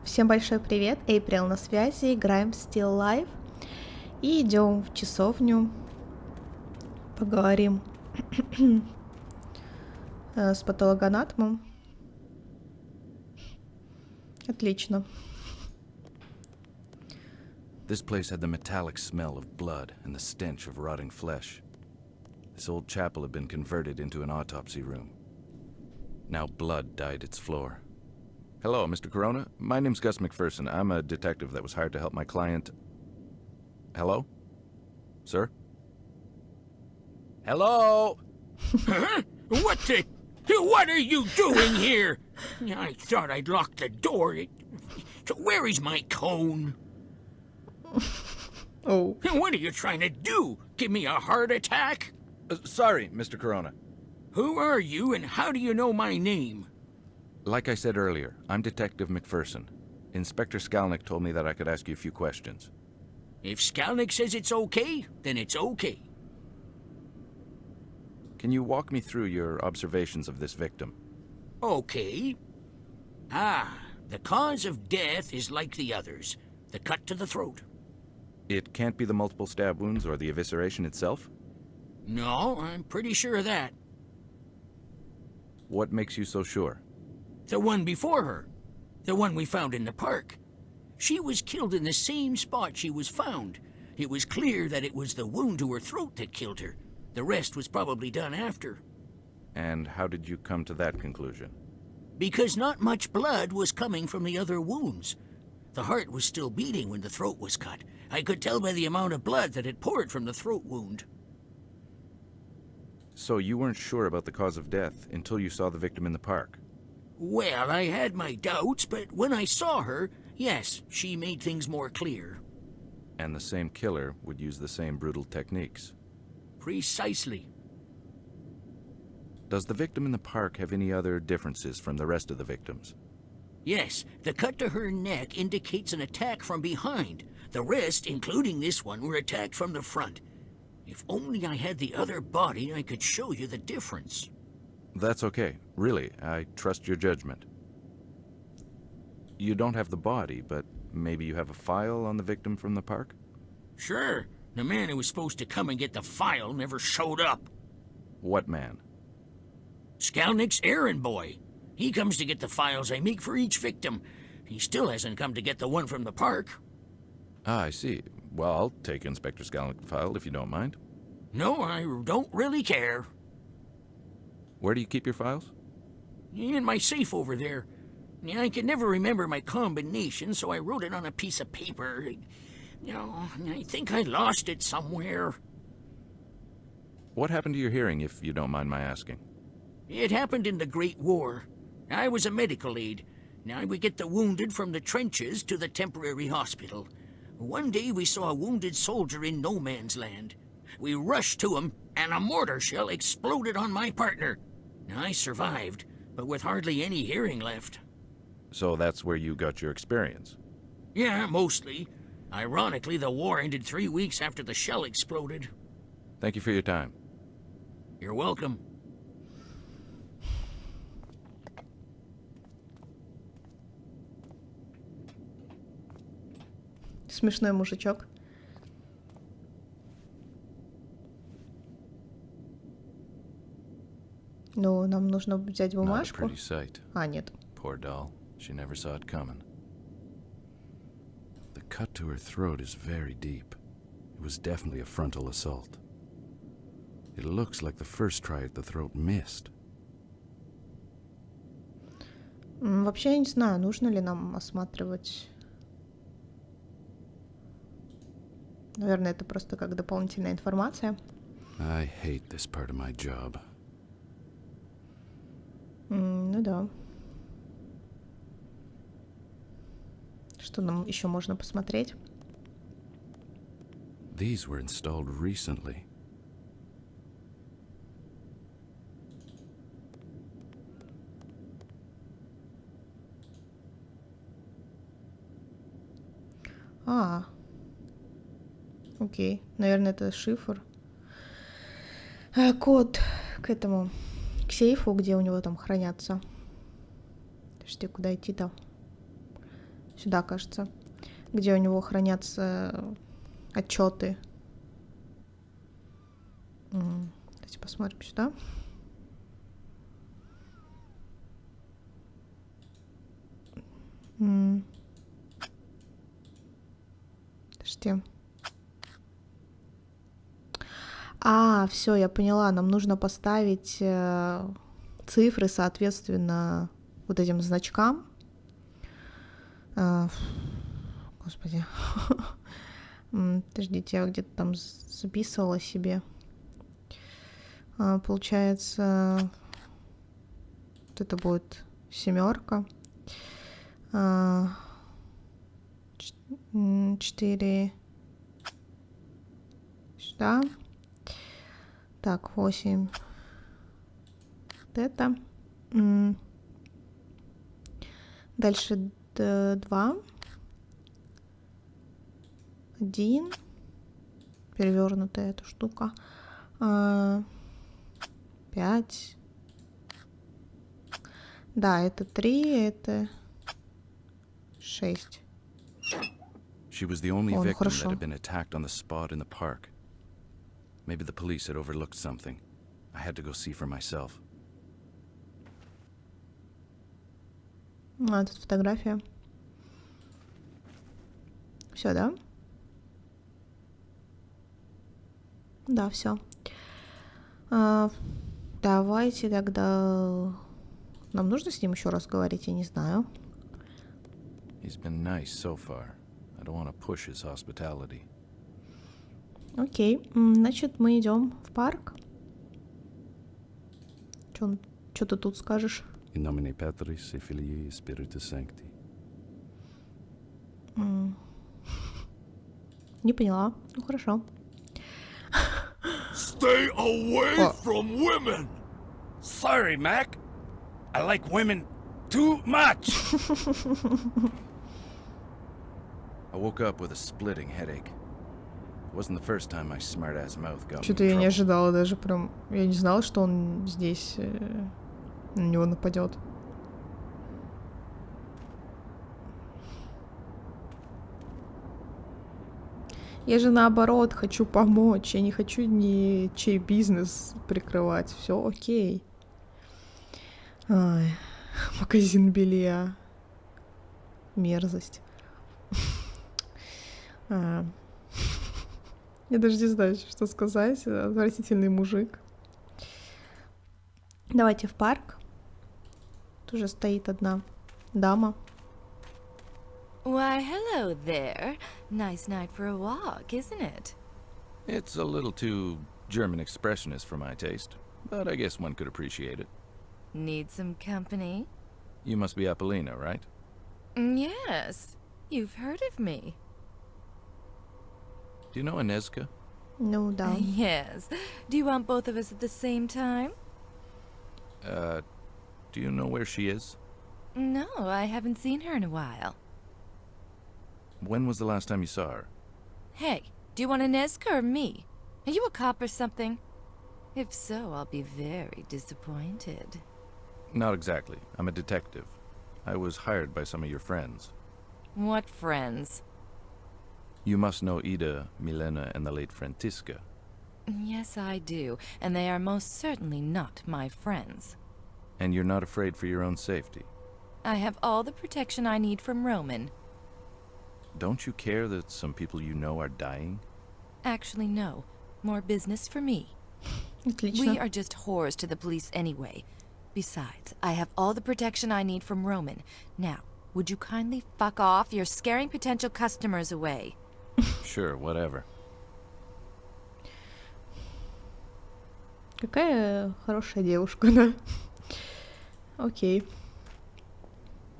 Всем большой привет, Эйприл на связи, играем Still Life и идем в часовню, поговорим с патологоанатомом. Отлично. This place had the metallic smell of blood and the stench of rotting flesh. This old chapel had been converted into an autopsy room. Now blood dyed its floor. Hello, Mr. Corona. My name's Gus McPherson. I'm a detective that was hired to help my client. Hello? Sir? Hello? Huh? What are you doing here? I thought I'd locked the door. So where is my cone? Oh. What are you trying to do? Give me a heart attack? Sorry, Mr. Corona. Who are you and how do you know my name? Like I said earlier, I'm Detective McPherson. Inspector Skalnick told me that I could ask you a few questions. If Skalnick says it's okay, then it's okay. Can you walk me through your observations of this victim? Okay. The cause of death is like the others. The cut to the throat. It can't be the multiple stab wounds or the evisceration itself? No, I'm pretty sure of that. What makes you so sure? The one before her. The one we found in the park. She was killed in the same spot she was found. It was clear that it was the wound to her throat that killed her. The rest was probably done after. And how did you come to that conclusion? Because not much blood was coming from the other wounds. The heart was still beating when the throat was cut. I could tell by the amount of blood that had poured from the throat wound. So you weren't sure about the cause of death until you saw the victim in the park? Well, I had my doubts, but when I saw her, yes, she made things more clear. And the same killer would use the same brutal techniques? Precisely. Does the victim in the park have any other differences from the rest of the victims? Yes, the cut to her neck indicates an attack from behind. The rest, including this one, were attacked from the front. If only I had the other body, I could show you the difference. That's okay. Really, I trust your judgment. You don't have the body, but maybe you have a file on the victim from the park? Sure. The man who was supposed to come and get the file never showed up. What man? Skalnick's errand boy. He comes to get the files I make for each victim. He still hasn't come to get the one from the park. Ah, I see. Well, I'll take Inspector Skalnick's file if you don't mind. No, I don't really care. Where do you keep your files? In my safe over there. I could never remember my combination, so I wrote it on a piece of paper. I think I lost it somewhere. What happened to your hearing, if you don't mind my asking? It happened in the Great War. I was a medical aide. Now we get the wounded from the trenches to the temporary hospital. One day we saw a wounded soldier in no man's land. We rushed to him, and a mortar shell exploded on my partner. I survived, but with hardly any hearing left. So that's where you got your experience? Yeah, mostly. Ironically, the war ended 3 weeks after the shell exploded. Thank you for your time. You're welcome. Смешной мужичок. Ну, нам нужно взять Not a бумажку. pretty sight. А, нет. Poor doll. She never saw it coming. The cut to her throat is very deep. It was definitely a frontal assault. It looks like the first try at the throat missed. Вообще я не знаю, нужно ли нам осматривать. Наверное, это просто как дополнительная информация. I hate this part of my job. Ну да. Что нам еще можно посмотреть? These were installed recently. Окей. Наверное, это шифр. Код к этому, к сейфу, где у него там хранятся. Подожди, куда идти-то? Сюда, кажется. Где у него хранятся отчеты. Давайте посмотрим сюда. Подожди. Все, я поняла. Нам нужно поставить цифры соответственно вот этим значкам. Господи. Подождите, я где-то там записывала себе. Получается, вот это будет 7. 4 сюда. Так, 8. Вот это. Дальше 2. 1. Перевернутая эта штука. 5. Да, это 3, это 6. She was the only Oh, victim хорошо. that had been attacked on the spot in the park. Maybe the police had overlooked something. I had to go see for myself. Тут фотография. Все, да? Да, все. Давайте тогда... Нам нужно с ним еще раз говорить, я не знаю. He's been nice so far. I don't want to push his hospitality. Окей, значит, мы идем в парк. Что ты тут скажешь? In nomine Patris et Filii et Spiritus Sancti. Не поняла. Ну, хорошо. Stay away What? from women! Sorry, Mac. I like women too much. I woke up with a splitting headache. It wasn't the first time my smart-ass mouth got me Что-то in я не trouble. ожидала даже прям. Я не знала, что он здесь на него нападет. Я же наоборот хочу помочь. Я не хочу ни чей бизнес прикрывать. Все окей. Ой, магазин белья. Мерзость. Я даже не знаю, что сказать. Отвратительный мужик. Давайте в парк. Тут уже стоит одна дама. Why, hello there. Nice night for a walk, isn't it? It's a little too German expressionist for my taste, but I guess one could appreciate it. Need some company? You must be Apollina, right? Yes. You've heard of me. Do you know Inezka? Ну да. Yes. Do you want both of us at the same time? Do you know where she is? No, I haven't seen her in a while. When was the last time you saw her? Hey, do you want Ineska or me? Are you a cop or something? If so, I'll be very disappointed. Not exactly. I'm a detective. I was hired by some of your friends. What friends? You must know Ida, Milena, and the late Frantiska. Yes, I do, and they are most certainly not my friends. And you're not afraid for your own safety. I have all the protection I need from Roman. Don't you care that some people you know are dying? Actually, no. More business for me. Отлично. We are just whores to the police anyway. Besides, I have all the protection I need from Roman. Now, would you kindly fuck off? You're scaring potential customers away. Sure, whatever. Какая хорошая девушка, да? Окей.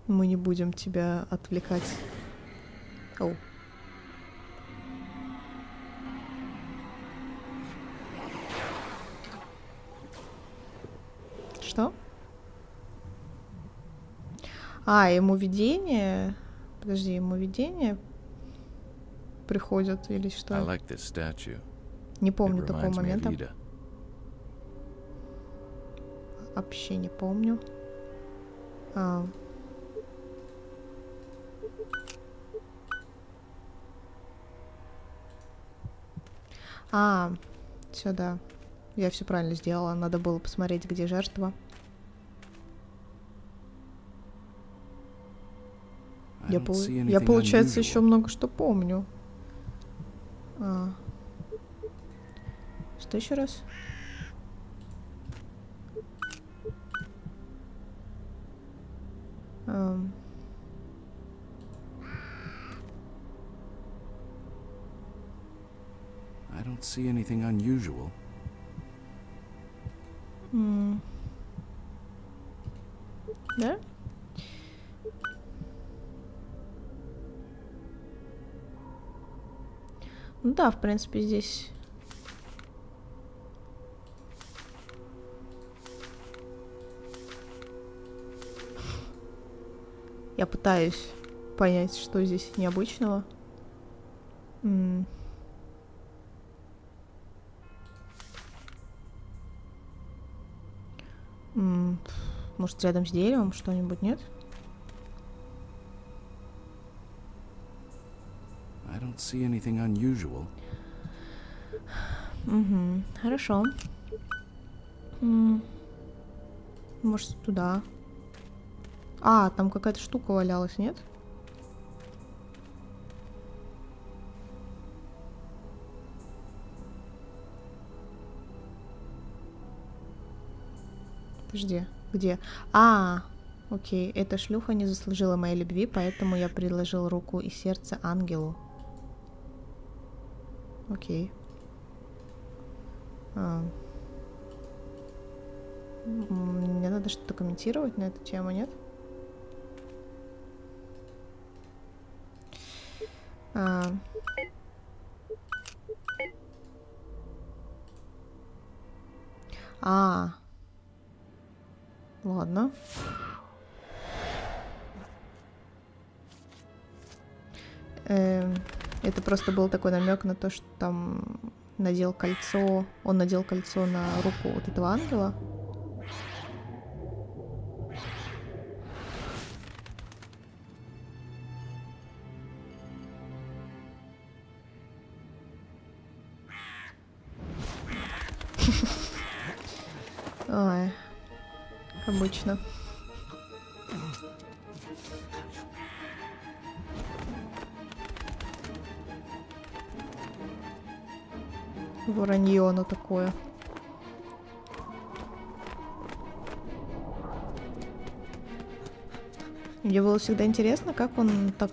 Мы не будем тебя отвлекать. Оу. Что? Ему видение... Подожди, ему видение приходят или I что? like this statue. Не It помню такого reminds me of момента. Ida. Вообще не помню. А, все, да. Я все правильно сделала. Надо было посмотреть, где жертва. Я, получается, еще много что помню. Что еще раз? I don't see anything unusual. Да? Ну да, в принципе, здесь... Я пытаюсь понять, что здесь необычного. Может, рядом с деревом что-нибудь, нет? I don't see anything unusual. Хорошо. Может, туда. А, там какая-то штука валялась, нет? Подожди, где? А, окей, эта шлюха не заслужила моей любви, поэтому я предложил руку и сердце ангелу. Окей. Мне надо что-то комментировать на эту тему, нет? Ладно. Это просто был такой намек на то, что там надел кольцо. Он надел кольцо на руку вот этого ангела. Ой, как обычно. Воронье оно такое. Мне было всегда интересно, как он так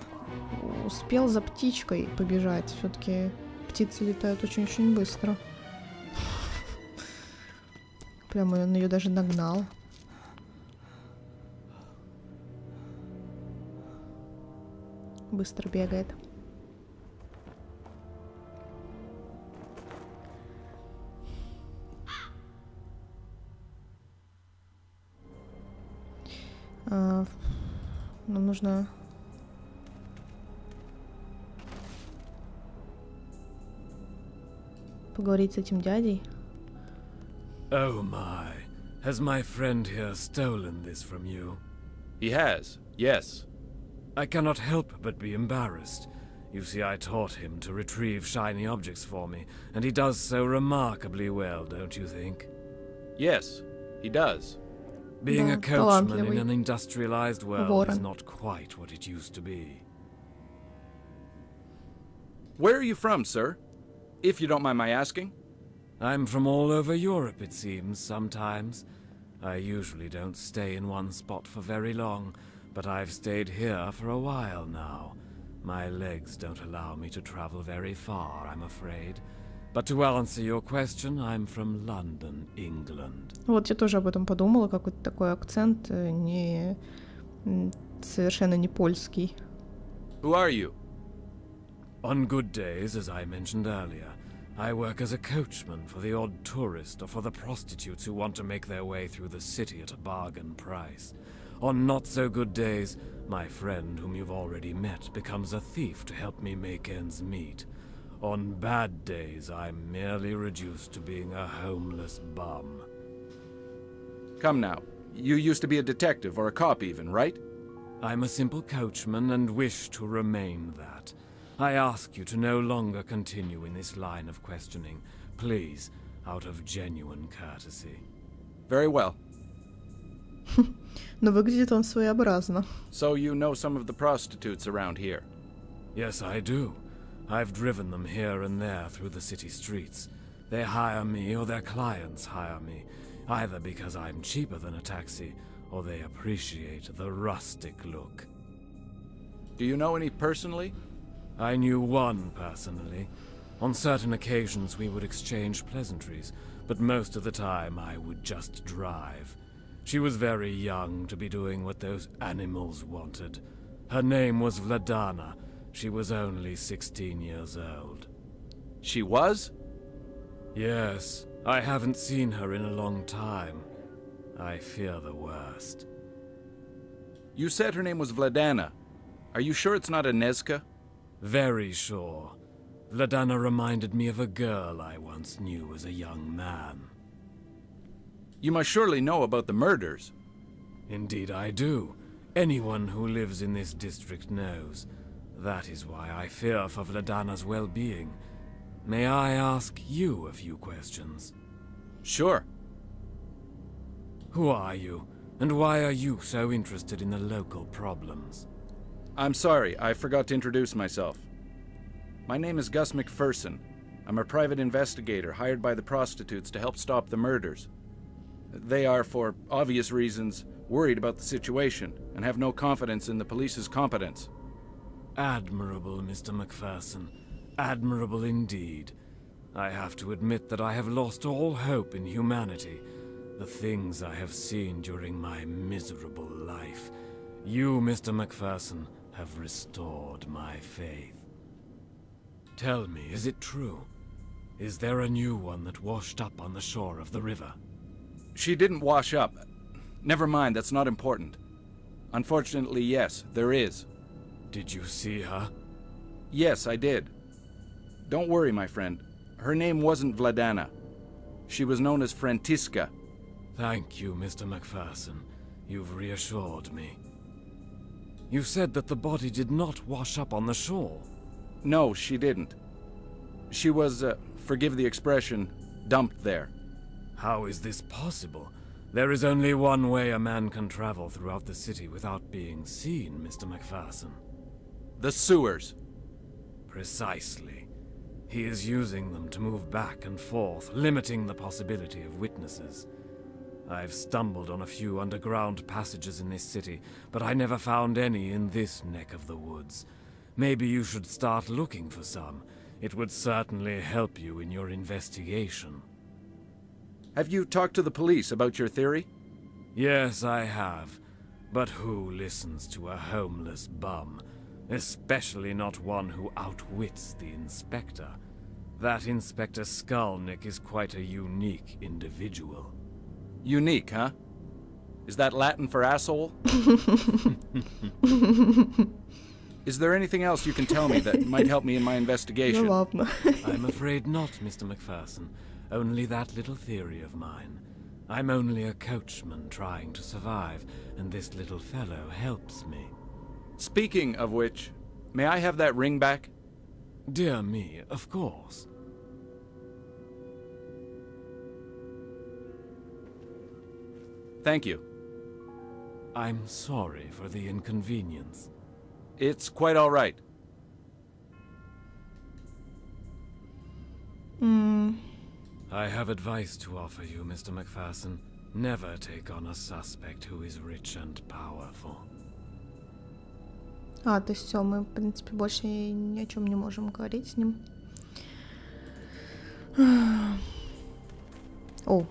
успел за птичкой побежать. Все-таки птицы летают очень-очень быстро. Прямо он ее даже нагнал. Быстро бегает. Нам нужно... поговорить с этим дядей. Oh my. Has my friend here stolen this from you? He has, yes. I cannot help but be embarrassed. You see, I taught him to retrieve shiny objects for me, and he does so remarkably well, don't you think? Yes, he does. Being Да, a coachman in талантливый an industrialized world ворон. is not quite what it used to be. Where are you from, sir? If you don't mind my asking. I'm from all over Europe, it seems, sometimes. I usually don't stay in one spot for very long, but I've stayed here for a while now. My legs don't allow me to travel very far, I'm afraid. But to answer your question, I'm from London, England. Вот я тоже об этом подумала, какой-то такой акцент не совершенно не польский. Who are you? On good days, as I mentioned earlier, I work as a coachman for the odd tourist or for the prostitutes who want to make their way through the city at a bargain price. On not so good days, my friend, whom you've already met, becomes a thief to help me make ends meet. On bad days, I'm merely reduced to being a homeless bum. Come now. You used to be a detective or a cop even, right? I'm a simple coachman and wish to remain that. I ask you to no longer continue in this line of questioning. Please, out of genuine courtesy. Very well. Но выглядит он своеобразно. So you know some of the prostitutes around here? Yes, I do. I've driven them here and there through the city streets. They hire me or their clients hire me, either because I'm cheaper than a taxi or they appreciate the rustic look. Do you know any personally? I knew one personally. On certain occasions we would exchange pleasantries, but most of the time I would just drive. She was very young to be doing what those animals wanted. Her name was Vladana. She was only 16 years old. She was? Yes, I haven't seen her in a long time. I fear the worst. You said her name was Vladana. Are you sure it's not Inezka? Very sure. Vladana reminded me of a girl I once knew as a young man. You must surely know about the murders. Indeed I do. Anyone who lives in this district knows. That is why I fear for Vladana's well-being. May I ask you a few questions? Sure. Who are you, and why are you so interested in the local problems? I'm sorry, I forgot to introduce myself. My name is Gus MacFerson. I'm a private investigator hired by the prostitutes to help stop the murders. They are, for obvious reasons, worried about the situation and have no confidence in the police's competence. Admirable, Mr. MacPherson. Admirable indeed. I have to admit that I have lost all hope in humanity. The things I have seen during my miserable life. You, Mr. MacPherson, have restored my faith. Tell me, is it true? Is there a new one that washed up on the shore of the river? She didn't wash up. Never mind, that's not important. Unfortunately, yes, there is. Did you see her? Yes, I did. Don't worry, my friend. Her name wasn't Vladana. She was known as Frantiska. Thank you, Mr. MacPherson. You've reassured me. You said that the body did not wash up on the shore. No, she didn't. She was, forgive the expression, dumped there. How is this possible? There is only one way a man can travel throughout the city without being seen, Mr. MacPherson. The sewers. Precisely. He is using them to move back and forth, limiting the possibility of witnesses. I've stumbled on a few underground passages in this city, but I never found any in this neck of the woods. Maybe you should start looking for some. It would certainly help you in your investigation. Have you talked to the police about your theory? Yes, I have. But who listens to a homeless bum? Especially not one who outwits the inspector. That Inspector Skulnick is quite a unique individual. Unique, huh? Is that Latin for asshole? Is there anything else you can tell me that might help me in my investigation? Ну ладно. I'm afraid not, Mr. MacPherson. Only that little theory of mine. I'm only a coachman trying to survive, and this little fellow helps me. Speaking of which, may I have that ring back? Dear me, of course. Thank you. I'm sorry for the inconvenience. It's quite all right. I have advice to offer you, Mr. MacPherson. Never take on a suspect who is rich and powerful. А, то есть все, мы, в принципе, больше ни о чем не можем говорить с ним. О.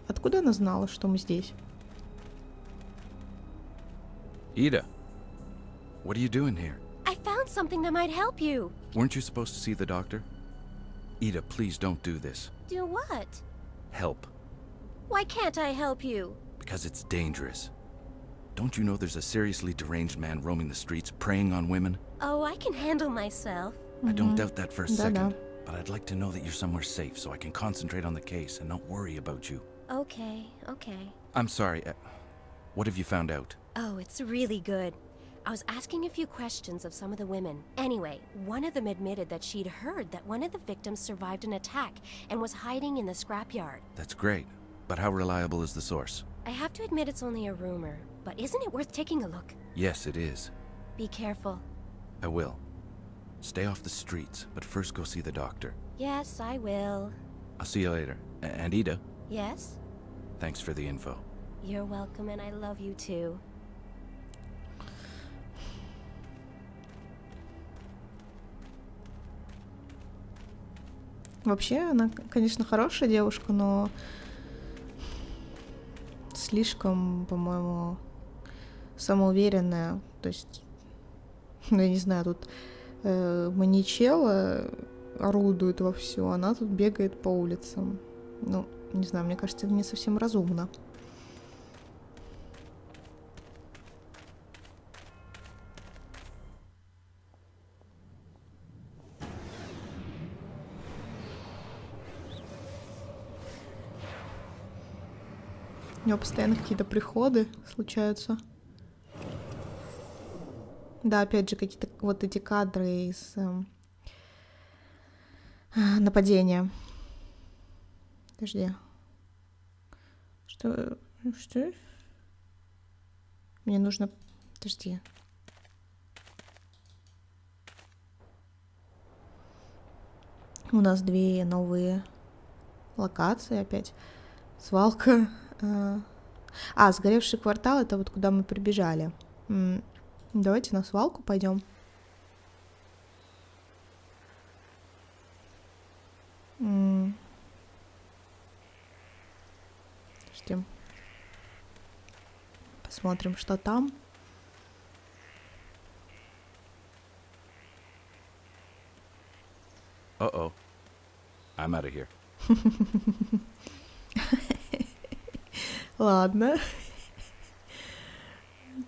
Откуда она знала, что мы здесь? Ida, what are you doing here? I found something that might help you. Weren't you supposed to see the doctor? Ida, please don't do this. Do what? Help. Why can't I help you? Because it's dangerous. Don't you know there's a seriously deranged man roaming the streets, preying on women? Oh, I can handle myself. I don't doubt that for a second. Да-да. But I'd like to know that you're somewhere safe so I can concentrate on the case and not worry about you. Okay, okay. I'm sorry. What have you found out? Oh, it's really good. I was asking a few questions of some of the women. Anyway, one of them admitted that she'd heard that one of the victims survived an attack and was hiding in the scrapyard. That's great. But how reliable is the source? I have to admit it's only a rumor, but isn't it worth taking a look? Yes, it is. Be careful. I will. Stay off the streets, but first go see the doctor. Yes, I will. I'll see you later. And Ida, Yes? thanks for the info. You're welcome, and I love you too. Вообще, она, конечно, хорошая девушка, но слишком, по-моему, самоуверенная. То есть, ну, я не знаю, тут маньячелла орудует вовсю, она тут бегает по улицам. Ну, не знаю, мне кажется, это не совсем разумно. У него постоянно какие-то приходы случаются. Да, опять же, какие-то вот эти кадры из нападения. Подожди. Что? Что? Мне нужно... Подожди. У нас 2 новые локации опять. Свалка. Сгоревший квартал — это вот куда мы прибежали. Давайте на свалку пойдем. Ждем. Посмотрим, что там. Uh-oh. I'm out of here. Ладно.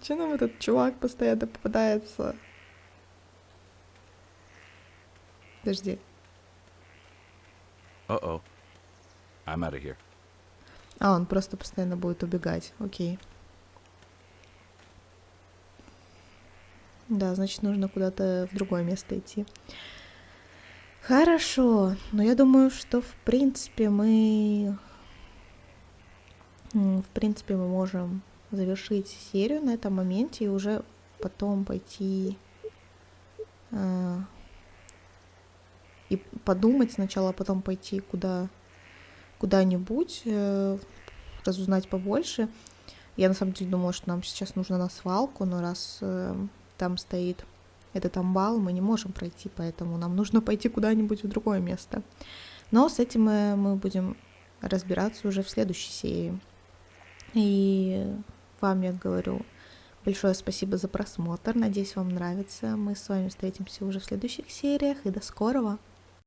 Че нам этот чувак постоянно попадается? Подожди. Uh-oh. I'm out of here. Он просто постоянно будет убегать. Окей. Да, значит, нужно куда-то в другое место идти. Хорошо. Но я думаю, что в принципе мы можем завершить серию на этом моменте и уже потом пойти и подумать сначала, а потом пойти куда-нибудь, разузнать побольше. Я на самом деле думала, что нам сейчас нужно на свалку, но раз там стоит этот амбал, мы не можем пройти, поэтому нам нужно пойти куда-нибудь в другое место. Но с этим мы будем разбираться уже в следующей серии. И вам я говорю большое спасибо за просмотр. Надеюсь, вам нравится. Мы с вами встретимся уже в следующих сериях. И до скорого!